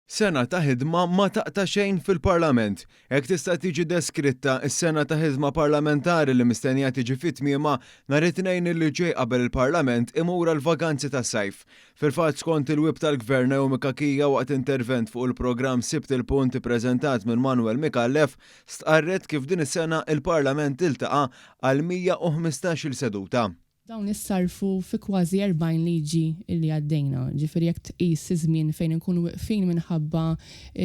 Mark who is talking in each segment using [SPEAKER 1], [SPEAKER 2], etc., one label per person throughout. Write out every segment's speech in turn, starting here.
[SPEAKER 1] Sena ta' ħidma ma taqta' xejn fil-Parlament. Hekk tista' tiġi deskritta s-sena ta' ħidma parlamentari li mistennija tiġi fit-tmiema nhar it-tnejn li ġej qabel il-Parlament imur l-vakanzi tas-sajf. Fil-fatt skont il-wib tal-Gvern Naomi Kakija waqt intervent fuq il-programm Sibt il-Punt ippreżentat minn Manuel Mikallef stqarret kif din is-sena il-Parlament iltaqa' għal 115-il seduta.
[SPEAKER 2] Dawn issarfu fi kważi 40 liġi li għaddejna, ġifieri jekk tqis iż-żmien fejn inkunu waqfin minħabba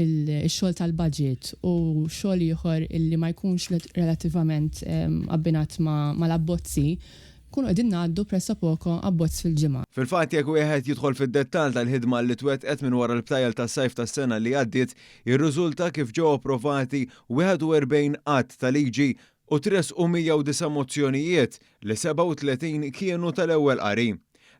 [SPEAKER 2] il-xogħol tal-budget u xogħol ieħor illi ma jkunx relattivament abbinat mal-abbozzi, kunu qegħdin ngħaddu pressapoko abbozz fil-ġimgħa.
[SPEAKER 1] Fil-fatt jekk wieħed jidħol fid-dettall tal-ħidma li twettqet minn wara l-btajjel tas-sajf tas-sena li għaddiet, jirriżulta kif ġew approvati 41 qatt ta' liġi u tresqu 109 mozzjonijiet li 37 kienu tal-ewwel qari.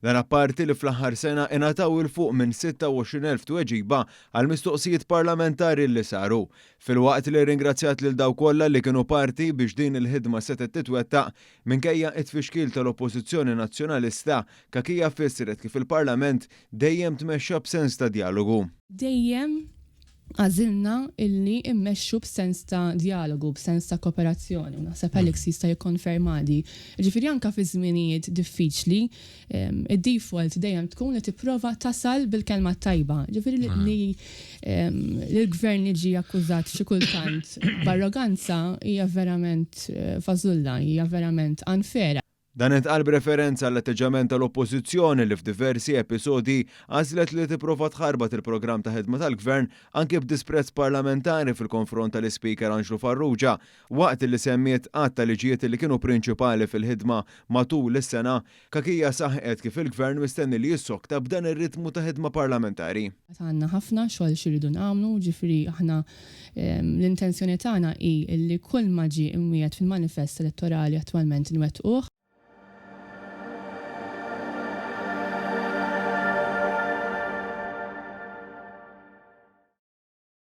[SPEAKER 1] Dan apparti li fl-aħħar sena ingħataw il fuq minn 26,000 tweġiba għal mistoqsijiet parlamentari li saru. Filwaqt li ringrazzjat lil daw kollha li kienu parti biex din il-ħidma setet titwettaq minkejja t-tfixkil tal-Oppożizzjoni Nazzjonalista Kakija fissret kif il-Parlament dejjem tmexxa b'sens ta' dialogu.
[SPEAKER 2] Dejjem għażilna illi immexxu b'sens ta' dialogu, b'sens ta' kooperazzjoni, u naħseb Alex jista' jikkonfermadi. Ġifieri anke fi żminijiet diffiċli, id-default dejjem tkun li tipprova tasal bil-kelma tajba. Ġifieri li l-gvern jiġi akkużat xi kultant b'arroganza hija verament fażulla, hija verament unfair.
[SPEAKER 1] Dan intqal b'referenza għall atteġġament tal-Oppożizzjoni li f'diversi episodi għażlet li tipprova tħarbat il-programm ta' ħidma tal-Gvern anke b'disprezz parlamentari fil-konfront tal-Ispeaker Anġlu Farrugia waqt li semmiet qatt ta' liġijiet li kienu prinċipali fil-ħidma matul is-sena. Kakija saħqet kif il-Gvern mistenni li jissokta b'dan ir-ritmu ta' ħidma parlamentari.
[SPEAKER 2] Għandna ħafna xogħol xiridu nagħmlu, ġifieri aħna l-intenzjoni tagħna hi li kull ma ġie imwiegħed fil-manifest elettorali attwalment nwettquh